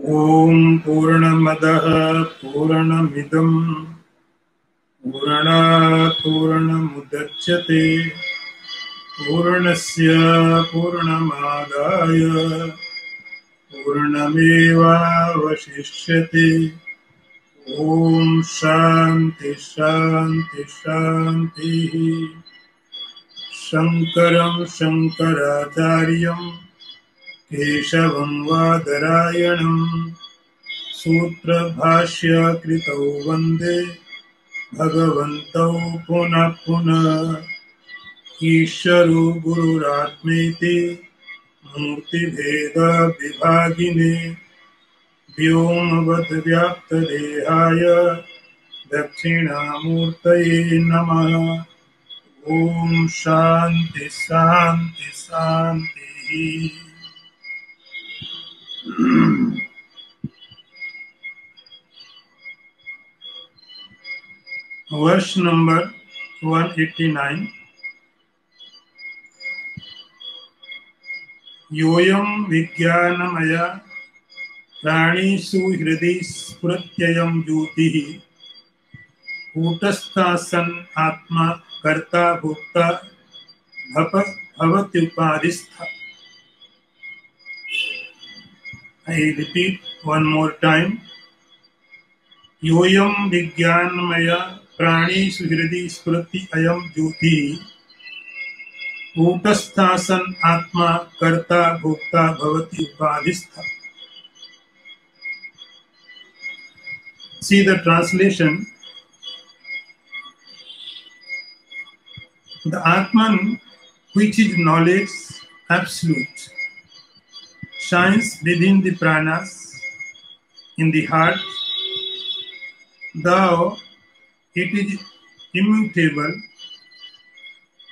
Om Purnamadaha Purnamidam Purnat Purnamudachyate Purnasya Purnamadaya Purnameva Vashishyate. Om Shanti Shanti Shanti. Shankaram Shankaracharyam Keshavam Vadarayanam Sutra Bhashya Kritau Vande Bhagavantau Puna Puna Isharo Gururatmeti Murti Bheda Vibhagine Vyomavad Vyapta Dehaya Dakshina Namaha. Om Shanti Shanti Shanti. Verse number 189. Yoyam Vijnanamaya Pranishu Hridhi Spuratyayam Jyotihi Kutasthasan Atma Karta Bhukta Bhavatyupadistha. I repeat one more time. Yoyam Vijnanamaya Pranishu Hridhi Spuratyayam Jyotihi Kutasthasan Atma Karta Bhukta Bhavatyupadistha. See the translation. The Atman, which is knowledge absolute, shines within the pranas, in the heart. Though it is immutable,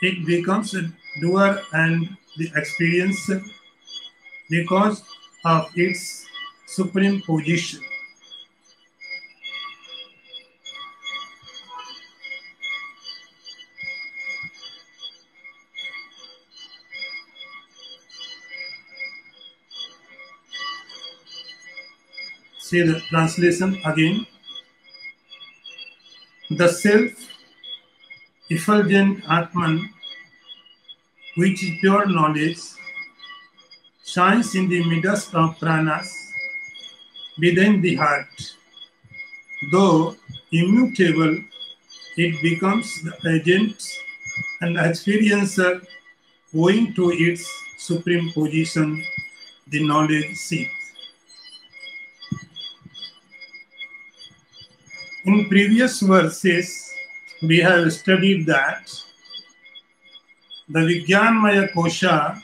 it becomes a doer and the experiencer because of its supreme position. See the translation again. The self-effulgent Atman, which is pure knowledge, shines in the midst of pranas within the heart. Though immutable, it becomes the agent and experiencer owing to its supreme position, the knowledge seat. In previous verses, we have studied that the Vijnanmaya Kosha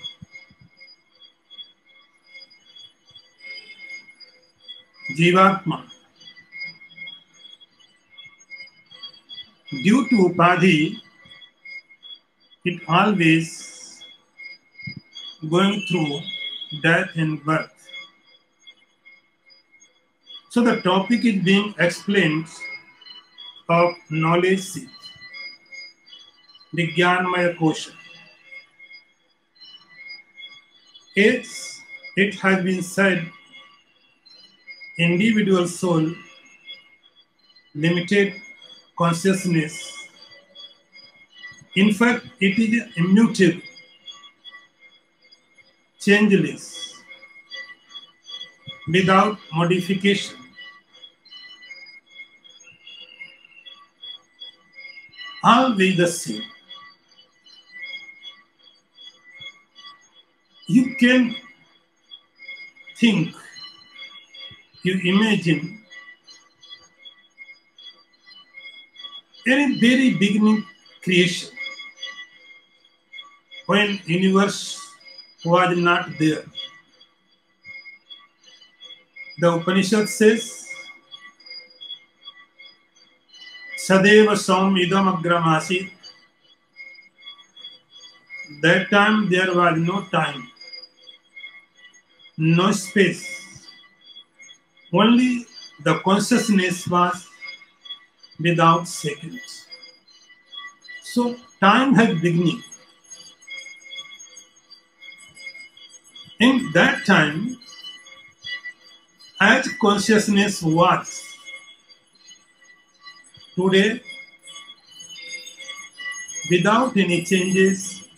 Jivatma, due to Upadhi, it always going through death and birth. So the topic is being explained of knowledge seat, Vijnanmaya Kosha. It has been said, individual soul, limited consciousness. In fact, it is immutable, changeless, without modification. Always the same. You can think, you imagine any very beginning creation when universe was not there. The Upanishad says, Sadeva Som Idam Agramasi. That time there was no time, no space. Only the consciousness was without seconds. So time has beginning. In that time, as consciousness was. Today, without any changes,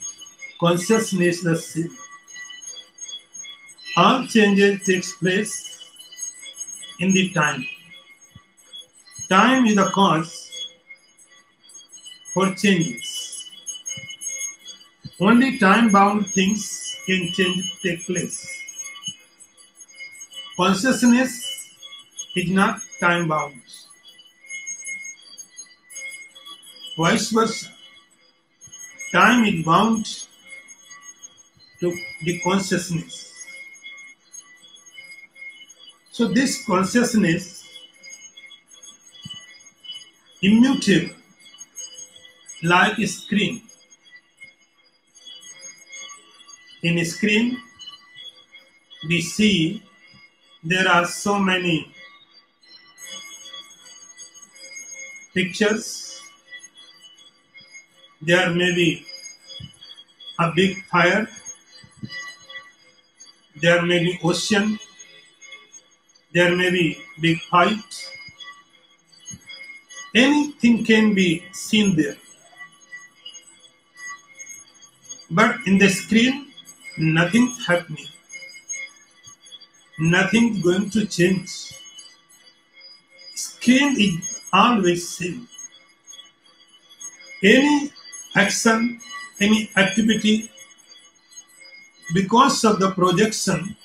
consciousness is the same. All changes takes place in the time. Time is the cause for changes. Only time-bound things can take place. Consciousness is not time-bound. Vice versa. Time is bound to the consciousness. So this consciousness, immutable, like a screen. In a screen, we see there are so many pictures. There may be a big fire. There may be ocean. There may be big fight. Anything can be seen there. But in the screen, nothing's happening. Nothing's going to change. Screen is always same. Any action, any activity, because of the projection,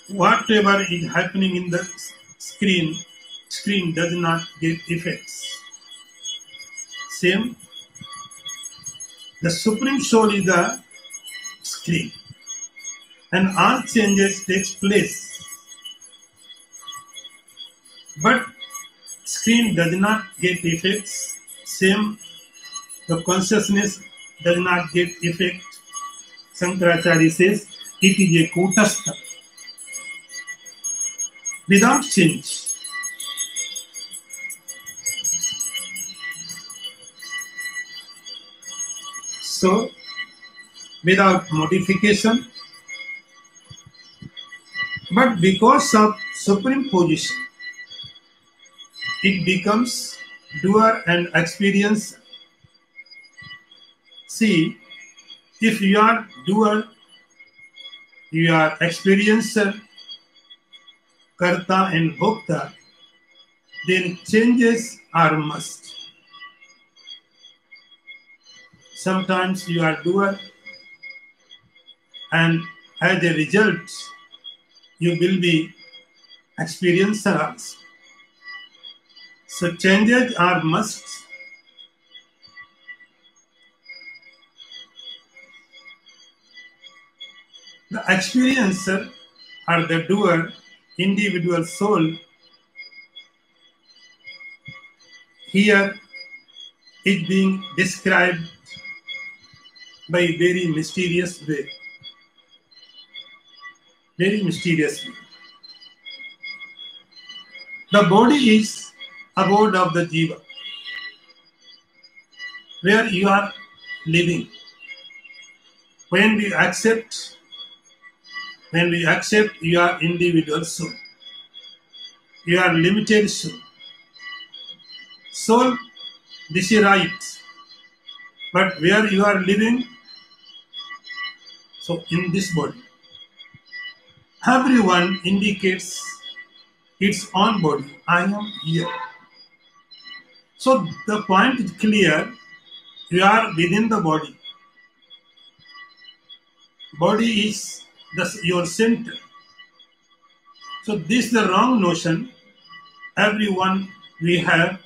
whatever is happening in the screen does not get effects. Same, the Supreme Soul is the screen, and all changes takes place. But screen does not get effects. Same, the consciousness does not get effect. Shankaracharya says it is a kutastha, without change. So, without modification, but because of supreme position, it becomes doer and experiencer. See, if you are doer, you are experiencer, karta and bhokta, then changes are must. Sometimes you are doer, and as a result, you will be experiencer also. So changes are must. The experiencer or the doer, individual soul, here is being described by a very mysterious way. Very mysterious way. The body is abode of the jiva, where you are living. When we accept your individual soul, your limited soul. Soul, this is right. But where you are living, so in this body, everyone indicates its own body. I am here. So the point is clear. You are within the body. Body is your center. So this is the wrong notion. Everyone we have,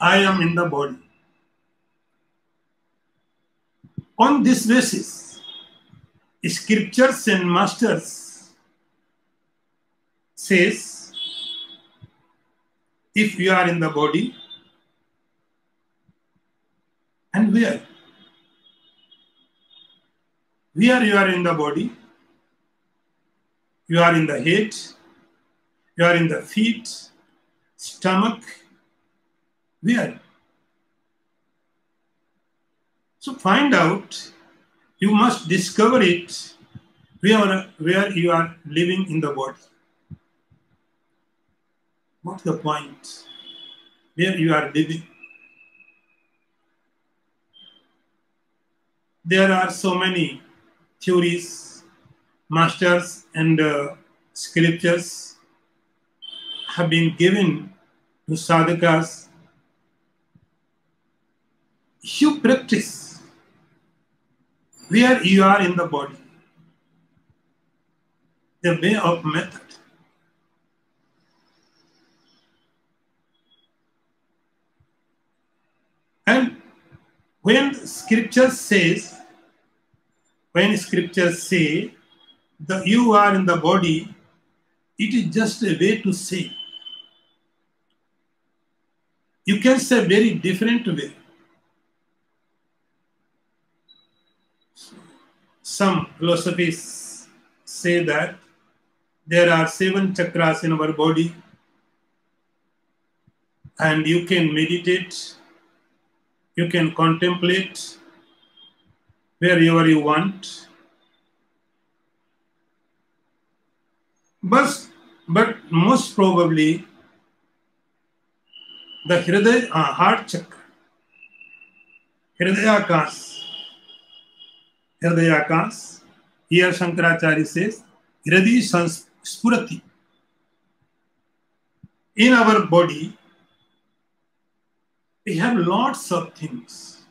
I am in the body. On this basis, scriptures and masters says, if you are in the body, and where? Where you are in the body? You are in the head, you are in the feet, stomach. Where? So find out, you must discover it where you are living in the body. What's the point? Where you are living. There are so many theories, masters, and scriptures have been given to sadhakas. You practice where you are in the body. The way of method. And when scriptures say that you are in the body, it is just a way to say. You can say very different way. Some philosophies say that there are 7 chakras in our body, and you can meditate, you can contemplate wherever you want. But most probably, the Hridaya, heart chakra, Hridayakas, here Shankaracharya says, Hridi Spurati. In our body, we have lots of things.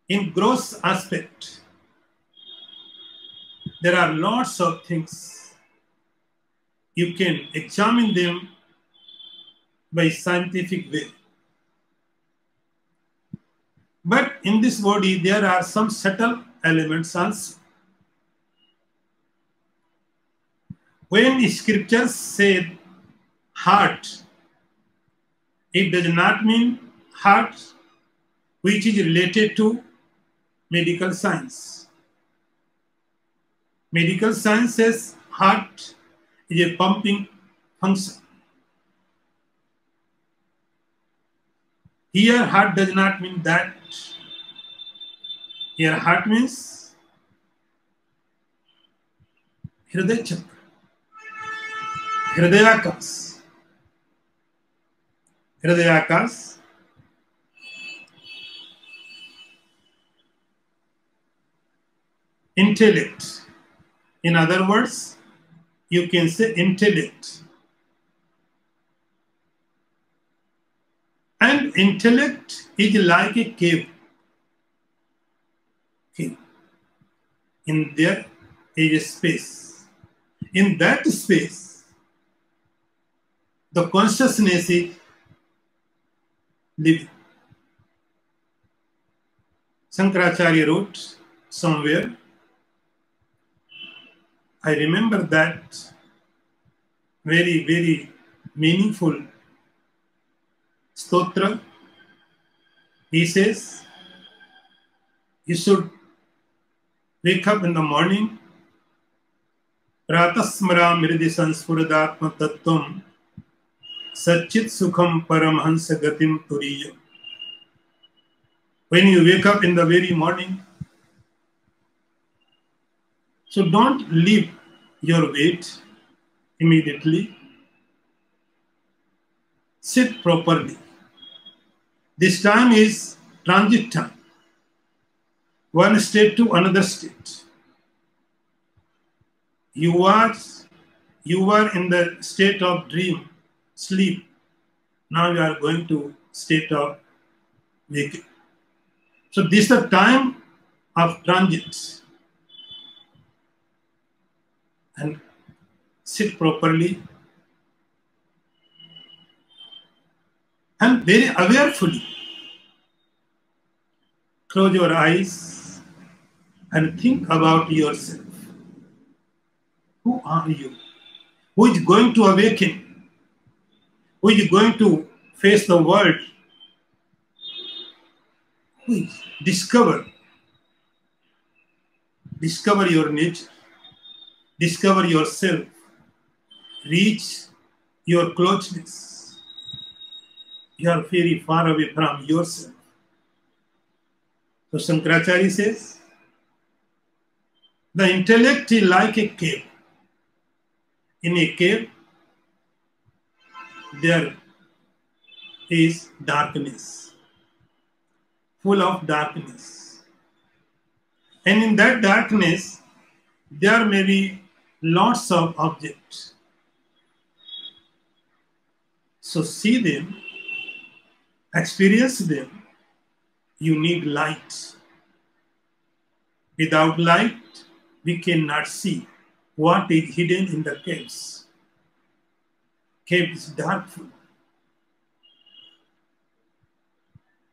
In gross aspect, there are lots of things. You can examine them by scientific way. But in this body, there are some subtle elements also. When scriptures say heart, it does not mean heart which is related to medical science. Medical science says heart is a pumping function. Here, heart does not mean that. Here, heart means Hridaya chakra, Hridayakas, intellect. In other words, you can say intellect. And intellect is like a cave. In there is a space. In that space, the consciousness is living. Shankaracharya wrote somewhere, I remember that very, very meaningful stotra. He says, you should wake up in the morning, pratasmara miridi sanspuradatma tattvam satchit sukham paramhansa gatim turiya. When you wake up in the very morning, so don't leave your weight immediately. Sit properly. This time is transit time. One state to another state. You were in the state of dream, sleep. Now you are going to state of waking. So this is the time of transit. And sit properly and very awarefully close your eyes and think about yourself. Who are you? Who is going to awaken? Who is going to face the world? Who is discover your nature. Discover yourself. Reach your closeness. You are very far away from yourself. So Shankaracharya says, The intellect is like a cave. In a cave, there is darkness, full of darkness. And in that darkness, there may be lots of objects. So see them, experience them. You need light. Without light, we cannot see what is hidden in the caves. Cave is darkful.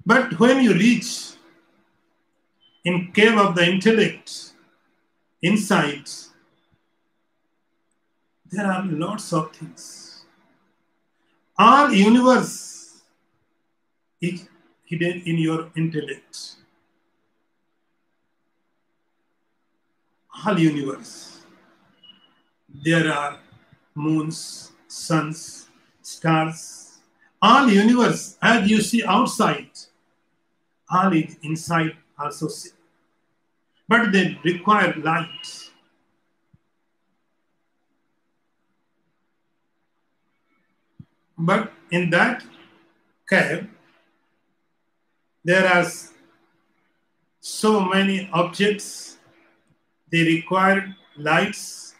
But when you reach in cave of the intellect, inside, there are lots of things. All universe is hidden in your intellect. All universe. There are moons, suns, stars. All universe, as you see outside, all is inside also see. But they require light. But in that cave, there are so many objects, they require lights.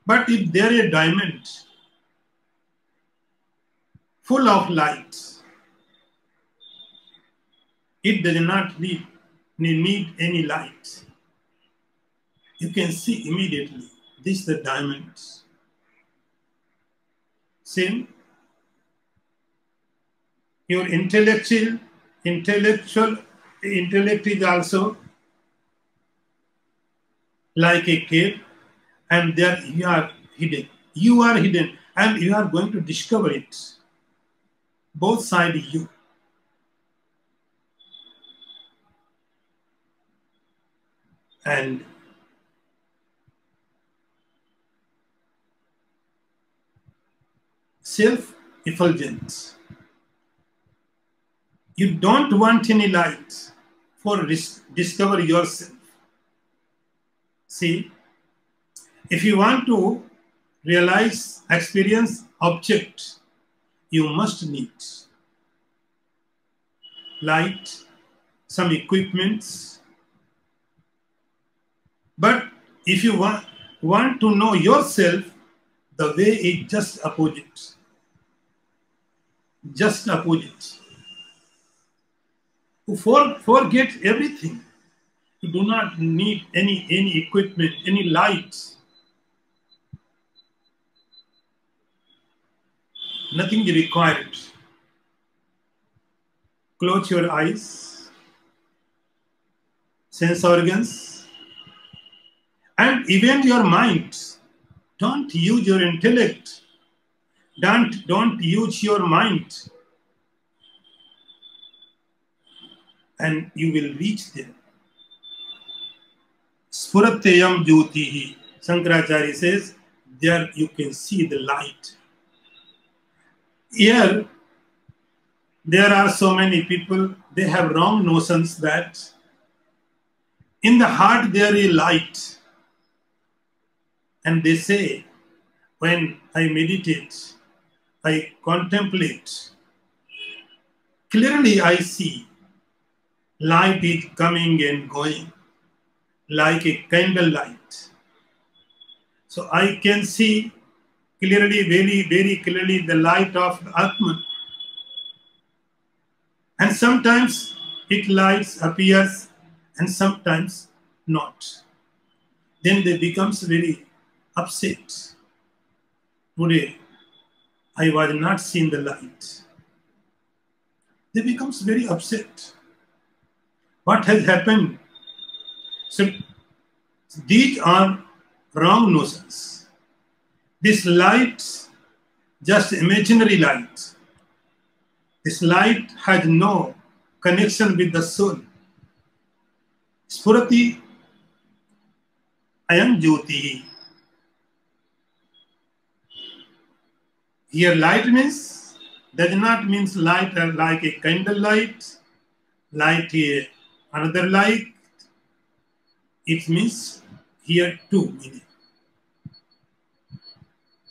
But if there is a diamond full of light, it does not need any light. You can see immediately, this is the diamond. Same, your intellect is also like a cave, and there you are hidden. You are hidden, and you are going to discover it. Both sides you. And self-effulgence. You don't want any light for discover yourself. See, if you want to realize, experience object, you must need light, some equipments. But if you want to know yourself, the way is just opposite. Just opposite. Forget everything. You do not need any equipment, any light. Nothing is required. Close your eyes, sense organs, and even your mind. Don't use your intellect. Don't use your mind. And you will reach there. Spuratyam jyotihi. Shankaracharya says, there you can see the light. Here, there are so many people, they have wrong notions that in the heart there is light. And they say, when I meditate, I contemplate, clearly I see light is coming and going like a candle light. So I can see clearly, very, very clearly the light of Atman. And sometimes it lights appears and sometimes not. Then they becomes very upset. Today, I was not seeing the light. They becomes very upset. What has happened? So these are wrong notions. This light, just imaginary light. This light has no connection with the soul. Spurati ayam jyoti. Here light means, does not means light like a candle light, light another light. It means here two meaning.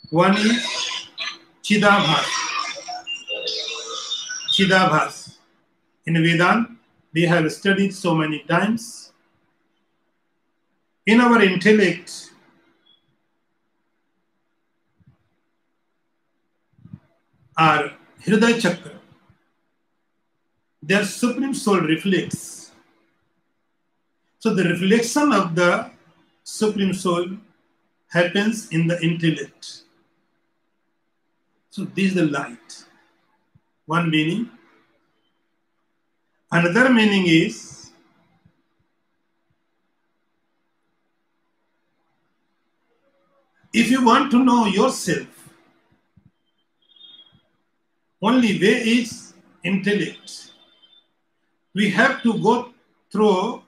One is Chidabhas. Chidabhas. In Vedanta, we have studied so many times. In our intellect, our Hridaya Chakra, their Supreme Soul reflects. So the reflection of the Supreme Soul happens in the intellect. So this is the light. One meaning. Another meaning is if you want to know yourself, only way is intellect. We have to go through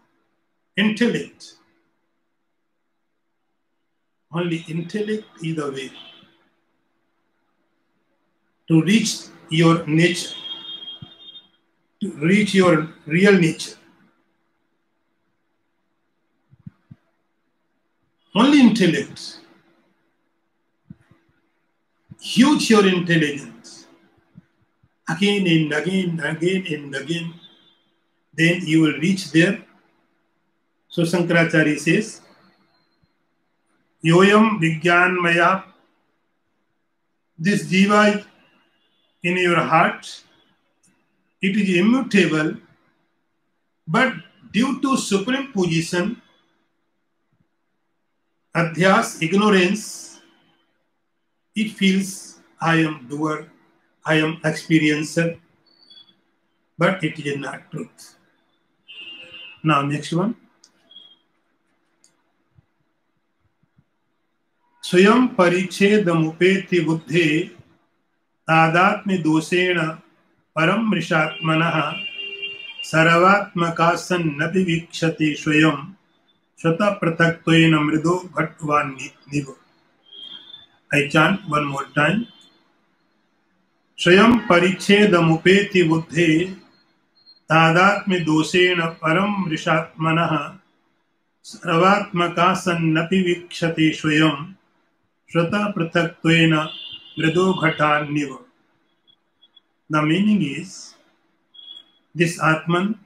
intellect. Only intellect is the way to reach your nature, to reach your real nature. Only intellect. Huge your intelligence. Again and again, again and again. Then you will reach there. So Shankaracharya says, Yoyam Vigyan Maya, this Jiva in your heart, it is immutable, but due to supreme position, adhyas, ignorance, it feels I am doer, I am experiencer, but it is not truth. Now next one. Swayam parichedamupeti buddhe तादात्म्य दोषेण परम मृषात्मनः सर्वात्मका सन्नपि वीक्षते स्वयं स्वतः पृथक्त्वेन मृदो घटवान्निव. I chant one more time. स्वयं परिच्छेदमुपेति बुद्धे तादात्म्य दोषेण परम मृषात्मनः सर्वात्मका सन्नपि वीक्षते स्वयं स्वतः पृथक्त्वेन mrido ghataन्निव. The meaning is, this Atman,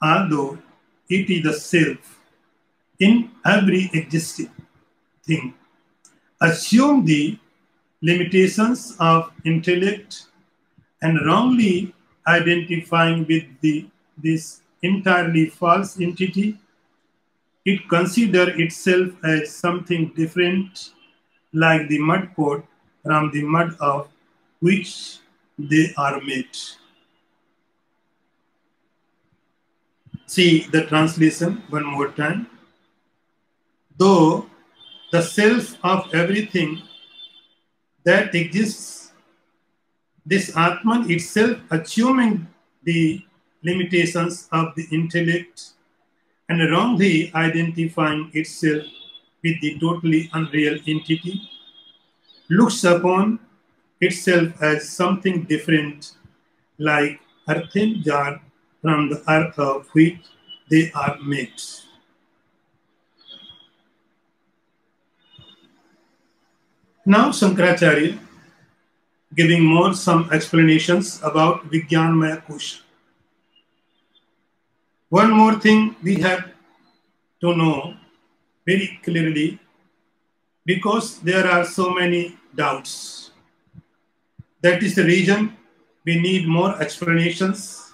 although it is the self in every existing thing, assume the limitations of intellect and wrongly identifying with this entirely false entity, it considers itself as something different, like the mud pot from the mud of which they are made. See the translation one more time. Though the self of everything that exists, this Atman itself assuming the limitations of the intellect and wrongly identifying itself with the totally unreal entity, looks upon itself as something different, like earthen jar from the earth of which they are made. Now Shankaracharya giving more some explanations about Vijnanmaya Kosha. One more thing we have to know very clearly, because there are so many doubts. That is the reason we need more explanations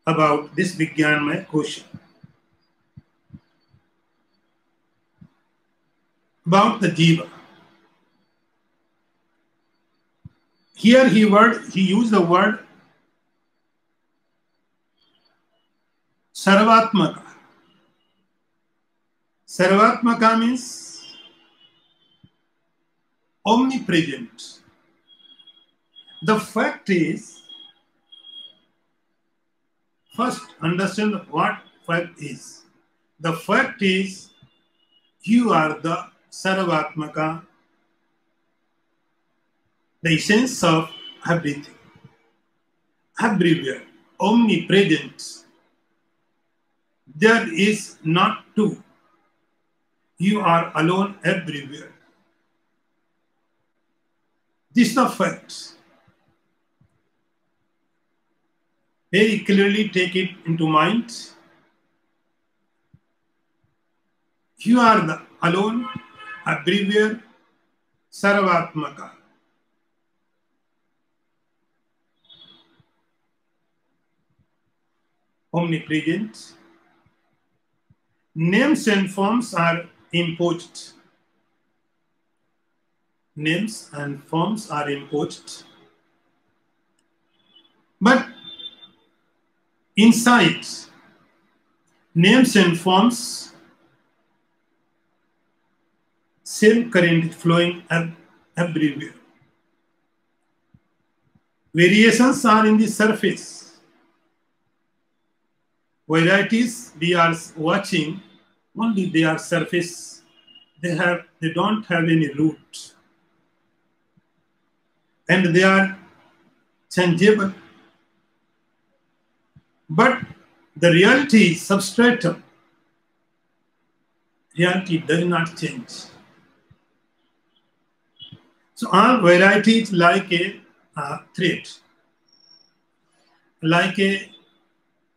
about this Vijnanmaya Kosha. About the Jiva. Here he used the word Sarvatmaka. Sarvatmaka means omnipresent. The fact is, first understand what fact is. The fact is, you are the Sarvatmaka, the essence of everything, everywhere, omnipresent. There is not two. You are alone everywhere. This is the fact. Very clearly take it into mind. You are the alone everywhere, Sarvatmaka. Omnipresent. Names and forms are imposed. Names and forms are imposed. But inside names and forms, same current flowing everywhere. Variations are in the surface. Varieties we are watching, only they are surface. They don't have any root. And they are changeable. But the reality is substratum. Reality does not change. So all varieties like a thread, like a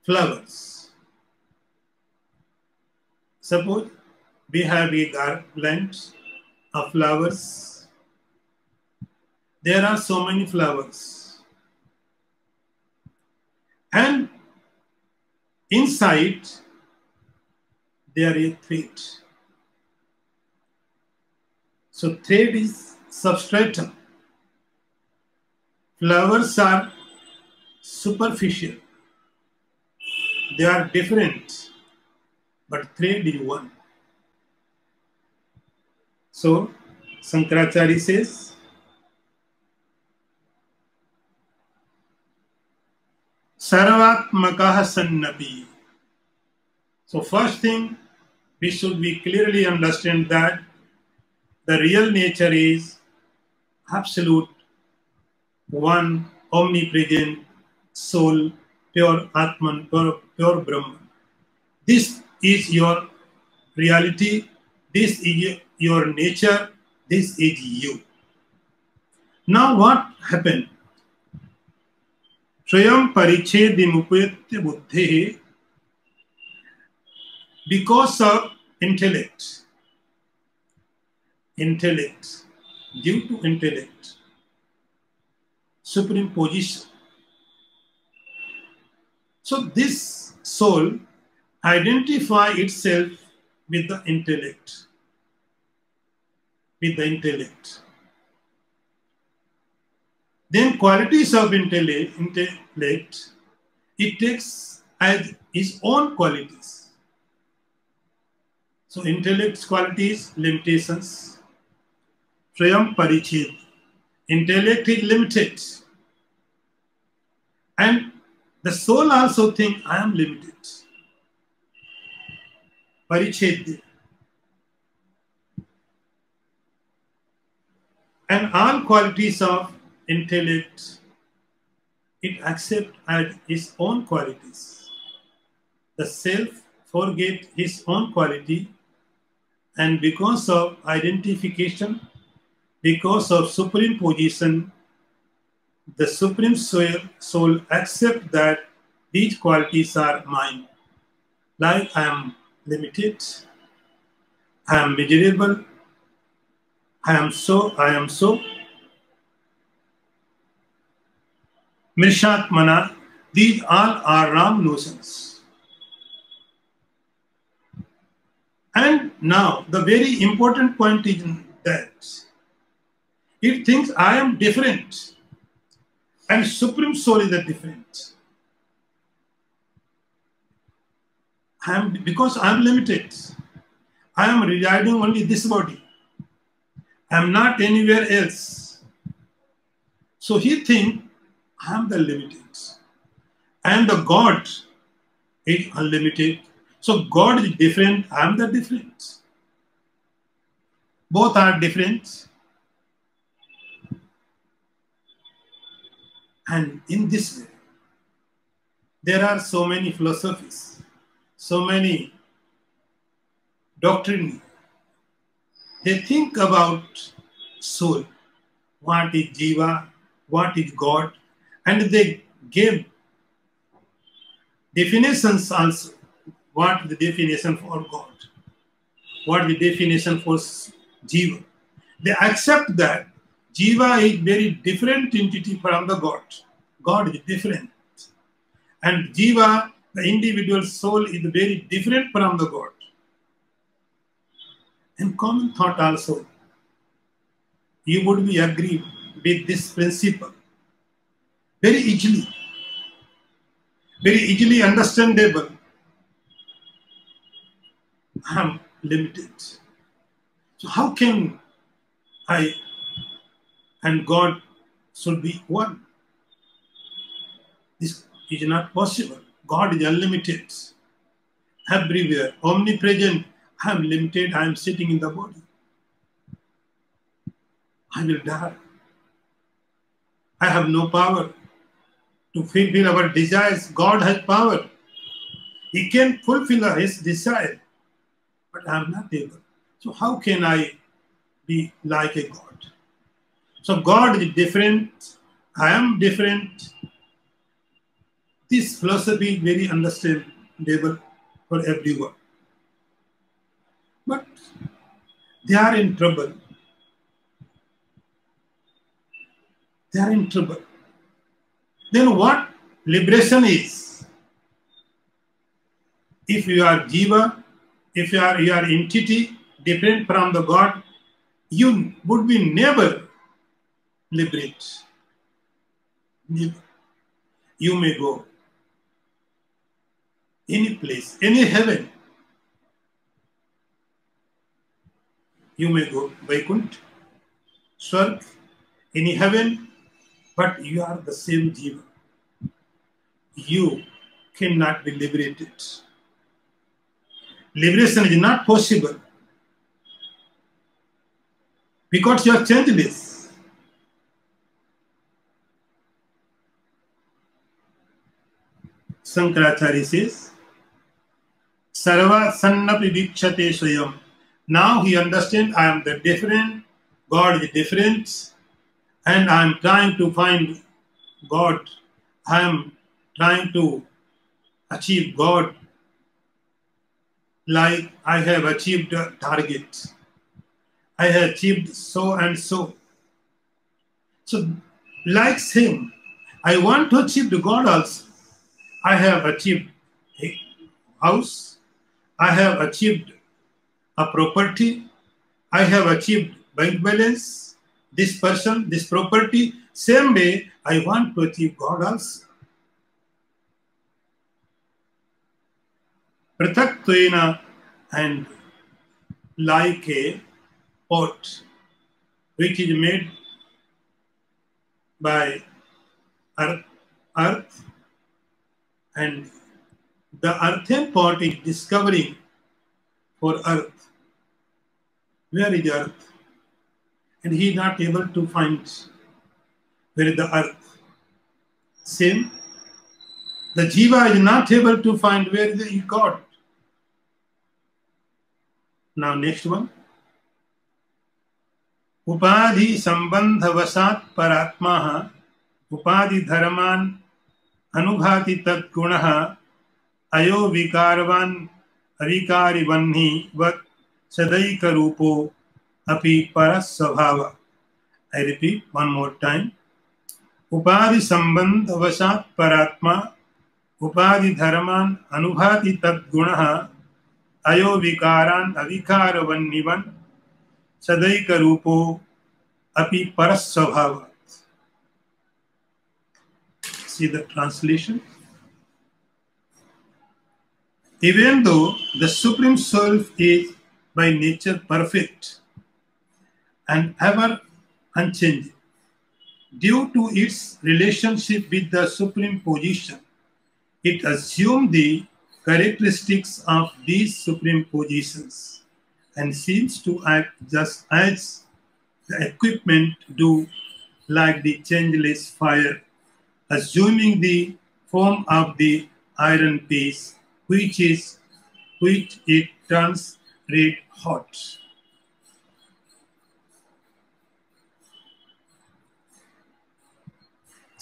flowers. Suppose we have a garland of flowers. There are so many flowers. And inside there is a thread. So thread is substratum. Flowers are superficial. They are different, but thread is one. So Shankaracharya says, Sarvatmakaha sannapi. So first thing, we should be clearly understand that the real nature is absolute, one, omnipresent, soul, pure Atman, pure Brahman. This is your reality, this is your nature, this is you. Now what happened? Swayam parichedimupetya buddhi, because of intellect, due to intellect, supreme position. So this soul identify itself with the intellect. Then qualities of intellect, it takes as its own qualities. So intellect's qualities, limitations. Swayam pariched. Intellect is limited. And the soul also thinks, I am limited. Parichedya. And all qualities of intellect, it accepts as its own qualities. The self forget his own quality, and because of identification, because of supreme position, the supreme soul accepts that these qualities are mine. Like I am limited, I am miserable, I am so. Mirshatmana, these all are wrong notions. And now the very important point is that it thinks I am different and Supreme Soul is the different. Because I am limited. I am residing only this body. I am not anywhere else. So he thinks I am the limited. And the God is unlimited. So God is different, I am the different. Both are different. And in this way, there are so many philosophies, so many doctrines They think about soul, what is Jiva, what is God, and they gave definitions also. What the definition for God? What the definition for Jiva? They accept that Jiva is very different entity from the God. God is different. And Jiva, the individual soul, is very different from the God. And common thought also, you would be agree with this principle. Very easily understandable. I am limited. So how can I and God should be one? This is not possible. God is unlimited. Everywhere, omnipresent. I am limited. I am sitting in the body. I will die. I have no power to fulfill our desires. God has power. He can fulfill his desire, but I am not able. So how can I be like a God? So God is different. I am different. This philosophy is very understandable for everyone. But they are in trouble. They are in trouble. Then what liberation is? If you are Jiva, if you are entity different from the God, you would be never liberate. Never. You may go any place, any heaven. You may go Vaikuntha, Swarg, any heaven, but you are the same Jiva. You cannot be liberated. Liberation is not possible because you are changeless. Shankaracharya says, Sarva sannapi vikshate swayam. Now he understands I am the different, God is different, and I am trying to find God. I am trying to achieve God like I have achieved a target. I have achieved so and so. So, like him, I want to achieve the God also. I have achieved a house. I have achieved a property. I have achieved bank balance. This person, this property. Same way, I want to achieve God also. Prataktvena, and like a pot which is made by earth, and the earthen pot is discovering for earth. Where is earth? And he is not able to find where is the earth. Same, the Jiva is not able to find where is the God. Now next one. Upadhi sambandha vasat paratmaha upadhi dharman anubhati tat gunaha ayo vikarvan avikari vanhi vat sadaika rupo api parasvabhava. I repeat one more time. Upadhi sambandha vasat paratma upadhi dharman anubhati tat gunaha ayo vikaran avikara vannivan sadaika rupo api parasvabhava. See the translation. Even though the Supreme Soul is by nature perfect and ever unchanging, due to its relationship with the Supreme Position, it assumes the characteristics of these Supreme Positions and seems to act just as the equipment do, like the changeless fire, assuming the form of the iron piece, which it turns red hot.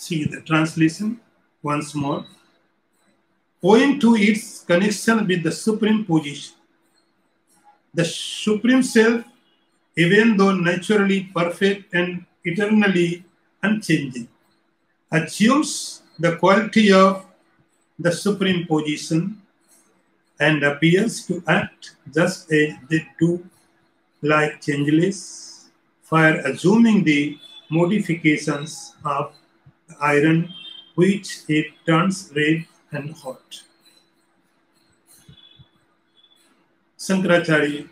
See the translation once more. Owing to its connection with the supreme position, the supreme self, even though naturally perfect and eternally unchanging, assumes the quality of the supreme position and appears to act just as they do, like changeless fire, assuming the modifications of the iron which it turns red and hot. Shankaracharya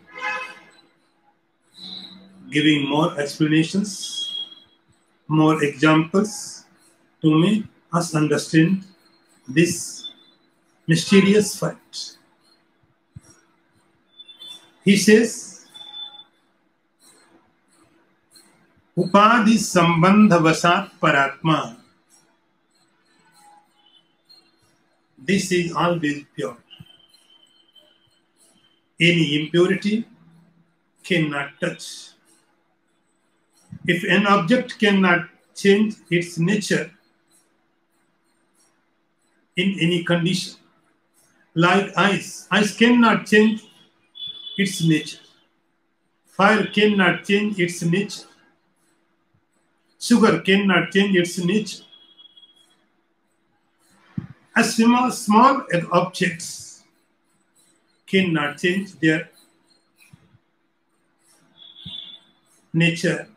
giving more explanations, more examples to make us understand this mysterious fact. He says, Upadhi sambandha vasat paratma. This is always pure. Any impurity cannot touch. If an object cannot change its nature in any condition, like ice cannot change its nature. Fire cannot change its nature. Sugar cannot change its nature. As small objects cannot change their nature,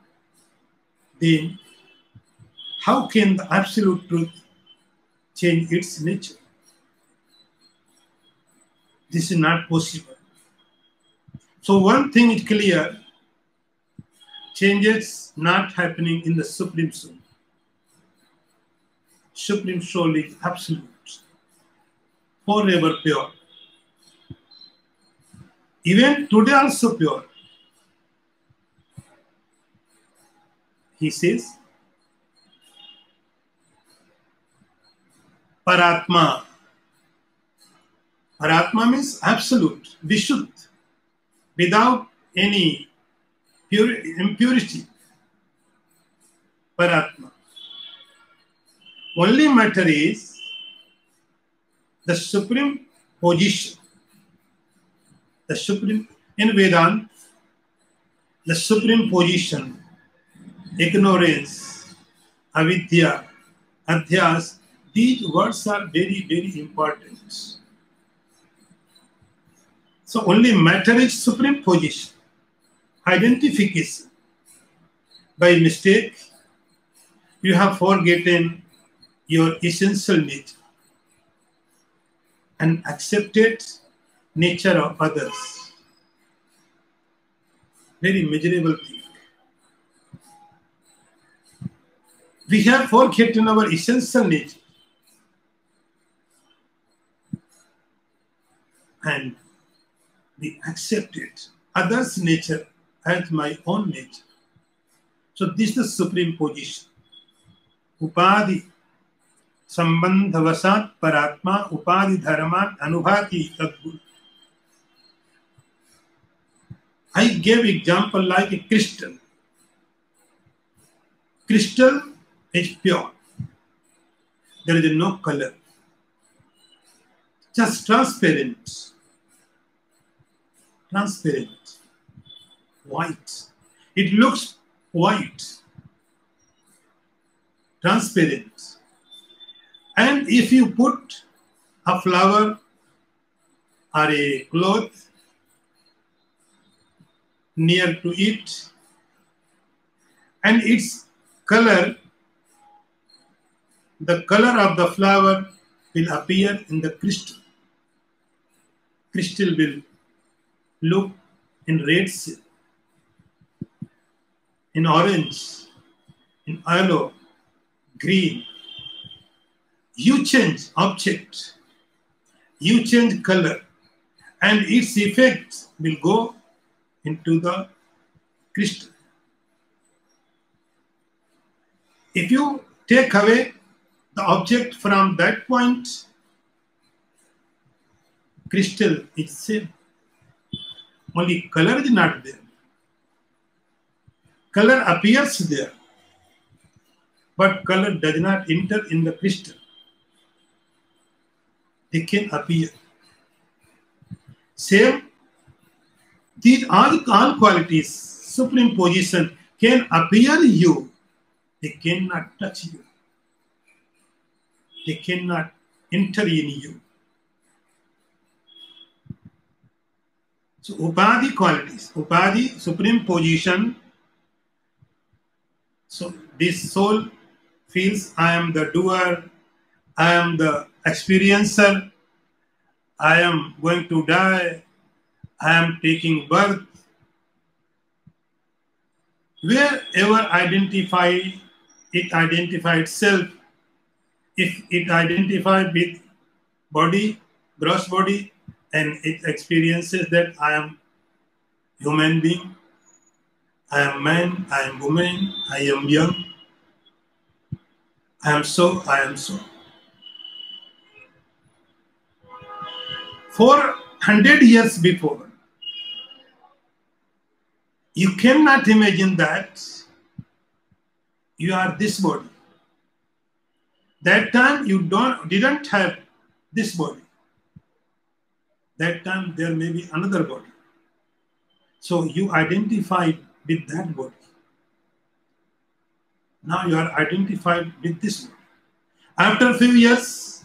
then how can the absolute truth change its nature? This is not possible. So one thing is clear, changes not happening in the Supreme Soul. Supreme Soul is absolute, forever pure. Even today also pure. He says, Paratma. Paratma means absolute, Vishuddh, without any impurity. Paratma. Only matter is the supreme position. The supreme, in Vedanta, the supreme position, ignorance, avidya, adhyas, these words are very, very important. So only matter is supreme position, identification. By mistake, you have forgotten your essential nature and accepted nature of others. Very miserable thing. We have forgotten our essential nature and we accepted others' nature as my own nature. So this is the supreme position. Upadhi sambandha vasat paratma upadhi dharman anubhati tadguru. I gave example like a crystal. Crystal is pure. There is no color. Just transparent. Transparent. White. It looks white. Transparent. And if you put a flower or a cloth near to it, and its color, the color of the flower will appear in the crystal. Crystal will look in red, in orange, in yellow, green. You change object, you change color, and its effect will go into the crystal. If you take away the object from that point, crystal is same. Only color is not there. Color appears there. but color does not enter in the crystal. They can appear. Same, these all qualities, supreme position, can appear in you. They cannot touch you. They cannot enter in you. So Upadhi qualities, Upadhi, supreme position. So this soul feels I am the doer, I am the experiencer, I am going to die, I am taking birth. Wherever it identifies itself, if it identifies with body, gross body, and it experiences that I am human being, I am man, I am woman, I am young, I am so, I am so. 400 years before, you cannot imagine that you are this body. That time you didn't have this body. That time there may be another body. So you identified with that body. Now you are identified with this body. After a few years,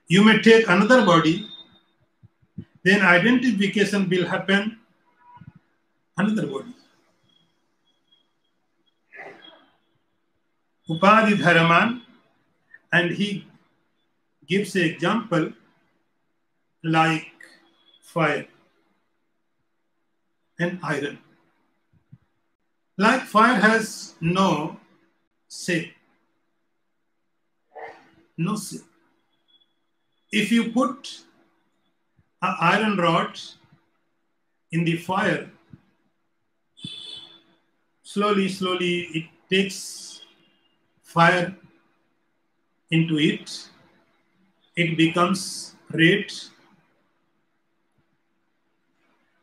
you may take another body, then identification will happen another body. Upadhi Dharaman, and he gives an example like fire and iron. Like fire has no shape. No shape. If you put an iron rod in the fire, slowly it takes fire into it. It becomes red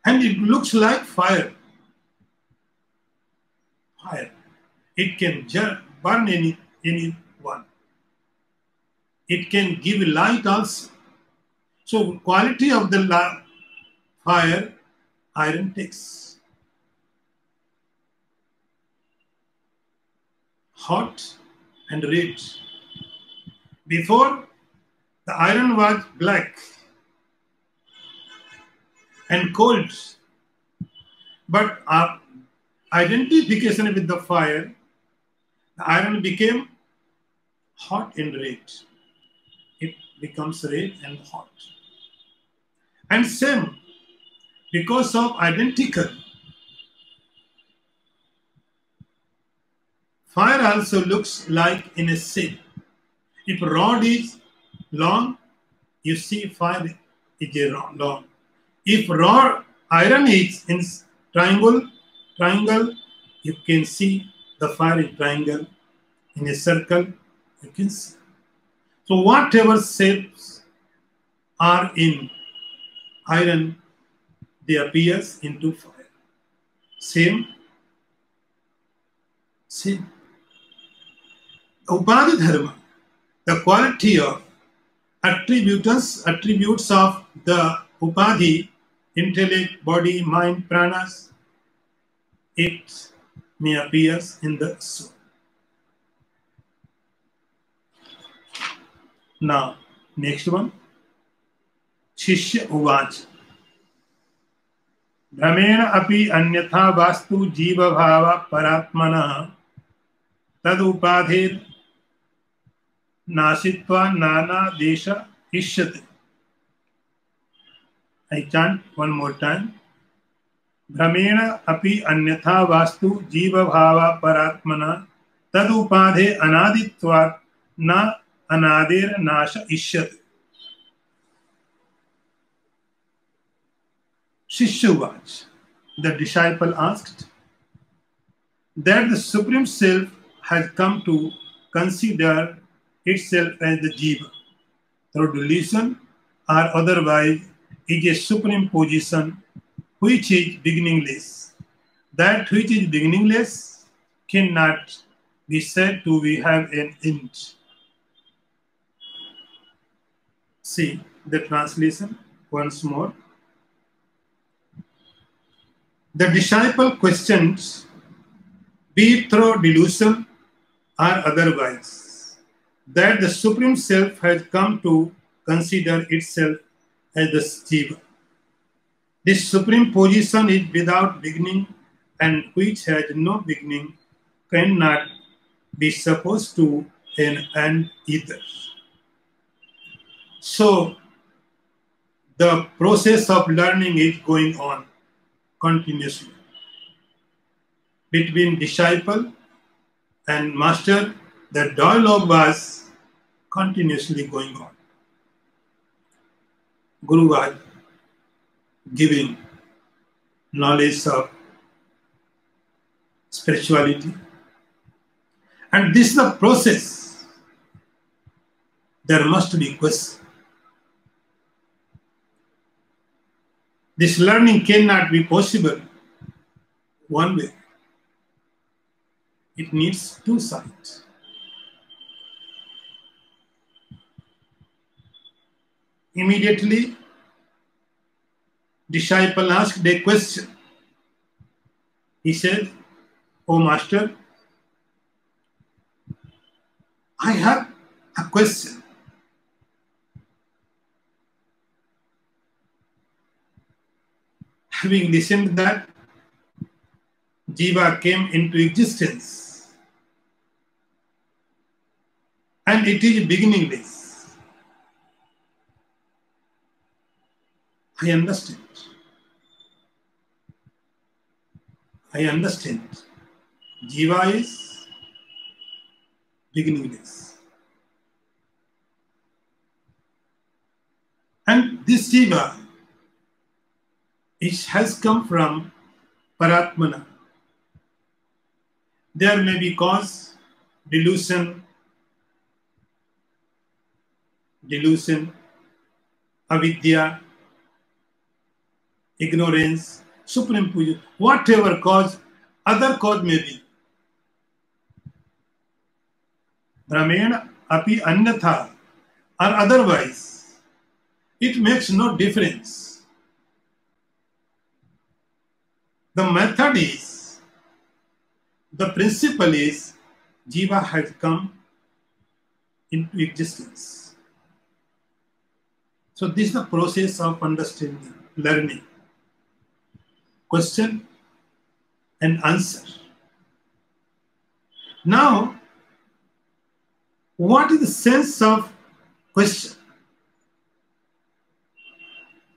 and it looks like fire. Fire. It can burn anyone. It can give light also. So quality of the fire, iron takes. Hot and red. Before, the iron was black and cold. But identification with the fire, the iron became hot and red. It becomes red and hot. And same, because of identical, fire also looks like in a shape. If rod is long, you see fire is long. If iron is in triangle, you can see the fire in triangle. In a circle, you can see. So whatever shapes are in iron, they appears into fire. Same. Upadhi Dharma, the quality of attributes of the Upadhi, intellect, body, mind, pranas, it may appear in the soul. Now, next one. Shishya Uvach. Brahmena api anyatha vastu jiva bhava paratmana tad upadhir nasitva nana desha ishyate. I chant one more time. Brahmena api anyatha vastu jiva bhava paratmana tad upadhe anaditvat na anadir nasha ishyate. Shishyavach, the disciple asked, that the Supreme Self has come to consider itself as the Jiva, through delusion or otherwise, is a supreme position which is beginningless. That which is beginningless cannot be said to we have an int. See the translation once more. The disciple questions, be it through delusion or otherwise, that the Supreme Self has come to consider itself as the Jiva. This supreme position is without beginning, and which has no beginning cannot be supposed to end either. So, the process of learning is going on continuously between disciple and master. The dialogue was continuously going on. Guru was giving knowledge of spirituality, and this is the process. There must be question. This learning cannot be possible one way. It needs two sides. Immediately, disciple asked a question. He said, "O Master, I have a question. Having listened that Jiva came into existence and it is beginningless. I understand. I understand. Jiva is beginningless. And this Jiva has come from Paratmana. There may be cause, delusion, avidya, ignorance, supreme puja, whatever cause, other cause may be. Brahmena api annatha or otherwise, it makes no difference. The method is, the principle is, Jiva has come into existence. So this is the process of understanding, learning. Question and answer. Now, what is the sense of question?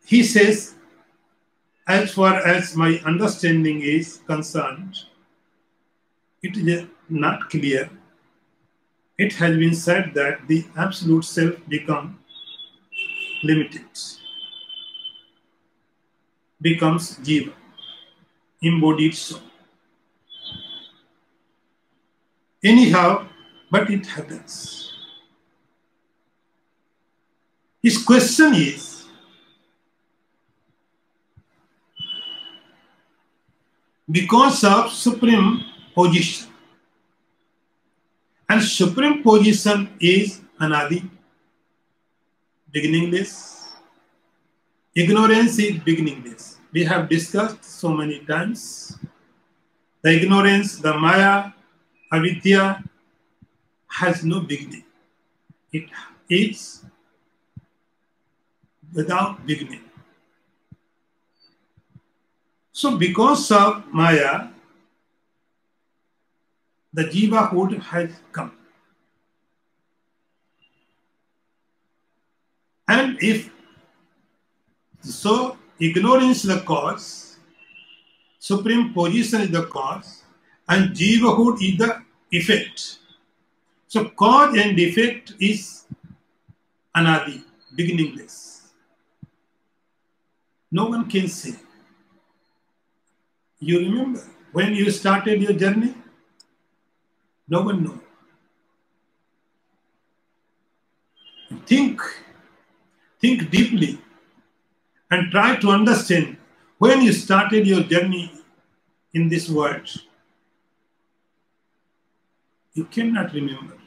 He says, as far as my understanding is concerned, it is not clear. It has been said that the absolute self becomes limited, becomes Jiva, embodied soul. Anyhow, but it happens. His question is, because of supreme position, and supreme position is anadi, beginningless. Ignorance is beginningless. We have discussed so many times. The ignorance, the maya, avidya has no beginning. It is without beginning. So because of maya, the jivahood has come. And if so, ignorance is the cause, supreme position is the cause, and jivahood is the effect. So cause and effect is anadi, beginningless. No one can say. You remember when you started your journey? No one knows. Think deeply and try to understand when you started your journey in this world. You cannot remember.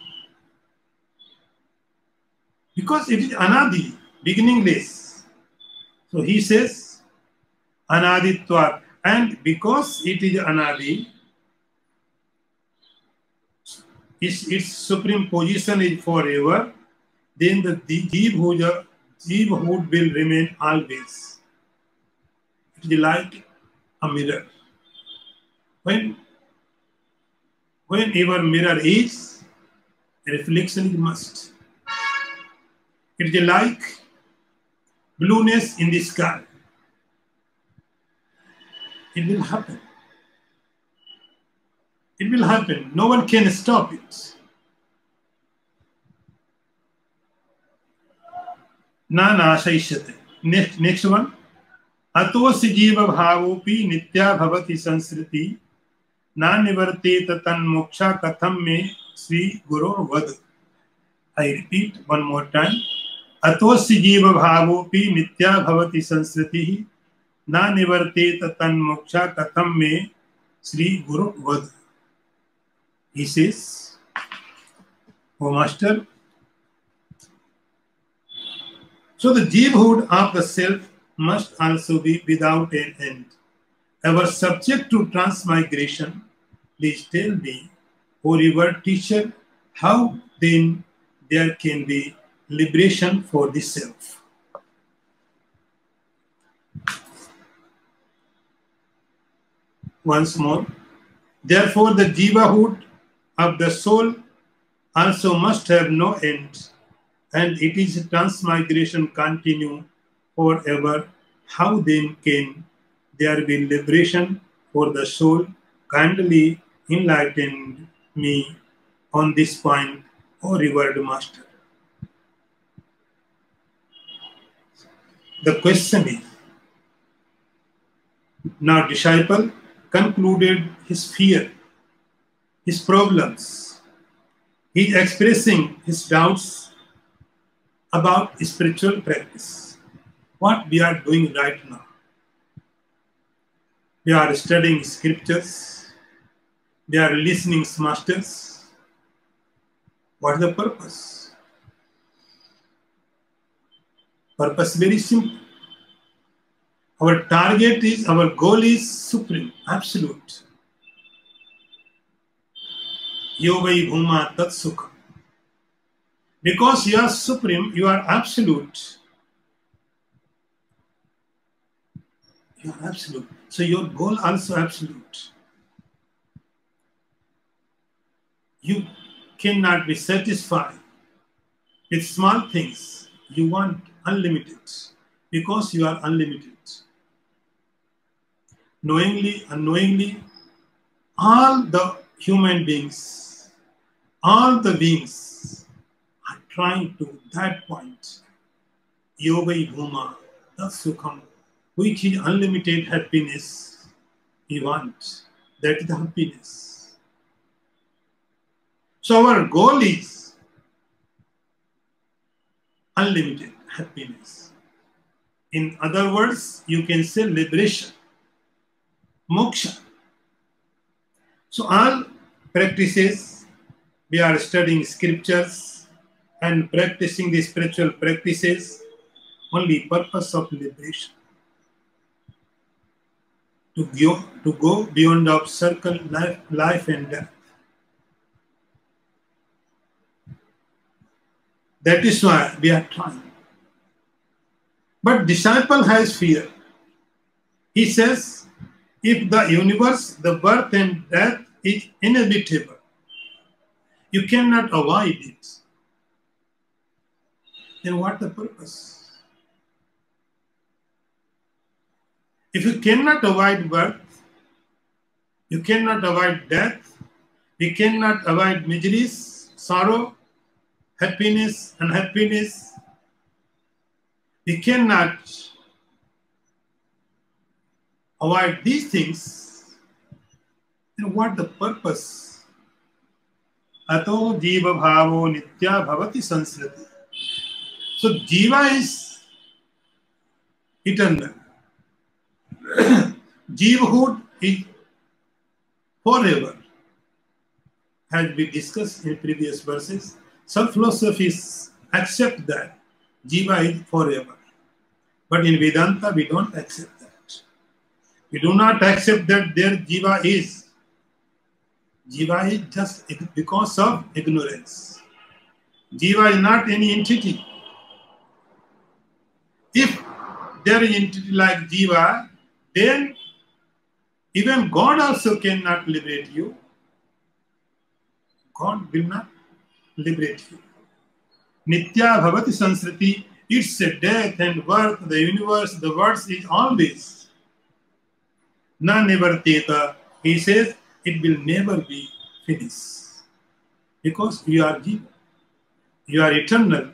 Because it is anadi, beginningless. So he says, anaditvat. And because it is anadi, its supreme position is forever, then the Jeevhood will remain always. It is like a mirror. Whenever mirror is, reflection is must. It is like blueness in the sky. It will happen. It will happen. No one can stop it. Na nashayishyate. Next one. Atosya jiva bhavopi nitya bhavati sansriti na nivarteta tan moksha katham me Sri Guru vad. I repeat one more time. Atosya jiva bhavopi nitya bhavati sansriti na nivarteta tan moksha katham me Sri Guru vad. He says, O Master, so the Jeevhood of the self must also be without an end, ever subject to transmigration. Please tell me, O revered teacher, how then there can be liberation for the self? Once more, therefore the Jeevahood of the soul also must have no end, and it is transmigration continue forever. How then can there be liberation for the soul? Kindly enlighten me on this point, O revered Master. The question is, now disciple concluded his fear, his problems. He is expressing his doubts about spiritual practice. What we are doing right now. We are studying scriptures. We are listening to masters. What is the purpose? Purpose very simple. Our target is, our goal is supreme, absolute. Yo vai bhuma tat sukha. Because you are supreme, you are absolute. You are absolute. So your goal also absolute. You cannot be satisfied with small things. You want unlimited because you are unlimited. Knowingly, unknowingly, all the human beings, all the beings are trying to that point. Yogai bhuma, tat sukham, which is unlimited happiness. We want. That is the happiness. So our goal is unlimited happiness. In other words, you can say liberation, moksha. So all practices, we are studying scriptures and practicing the spiritual practices, only purpose of liberation. To go beyond of circle, life and death. That is why we are trying. But disciple has fear. He says, if the universe, the birth and death is inevitable, you cannot avoid it. Then what the purpose? If you cannot avoid birth, you cannot avoid death, you cannot avoid miseries, sorrow, happiness, unhappiness, we cannot avoid these things, then what the purpose? Ato jiva bhavo nitya bhavati sansriti. So jiva is eternal. Jeevhood is forever. as we discussed in previous verses, some philosophies accept that Jiva is forever. But in Vedanta, we don't accept that. We do not accept that there Jiva is. Jiva is just because of ignorance. Jiva is not any entity. If there is entity like Jiva, then even God also cannot liberate you. God will not liberate you. Nitya bhavati sansriti, it's a death and birth, the universe, the words is always. Na nivarteta, he says, it will never be finished. Because you are Jiva. You are eternal.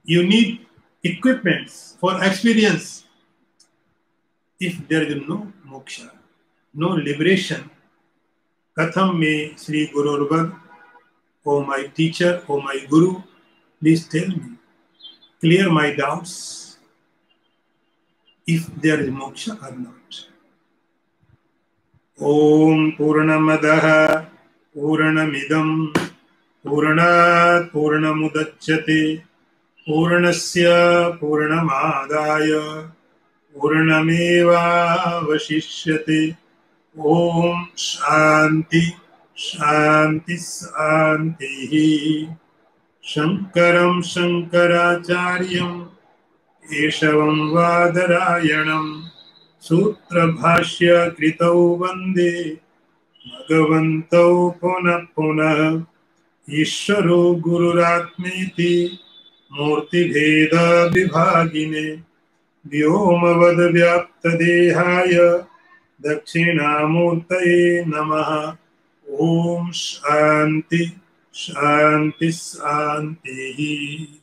You need equipments for experience. If there is no moksha, no liberation, katham me Sri Guru Urvad, O my teacher, O my Guru, please tell me, clear my doubts, if there is moksha or not. Om Purnamadaha Purnamidam Purnat Purnamudachyate Purnasya Purnamadaya Purnameva Vashishyate. Om Shanti Shanti Shanti. Shankaram Shankaracharyam Keshavam Vadarayanam Sutra Bhashya Kritau Vande Bhagavantau Punah Punah Ishvaro Gururatmeti Murti Bheda Vibhagine Vyomavad Vyapta Dehaya Dakshinamurtaye Namaha. Om Shanti Shanti Shanti.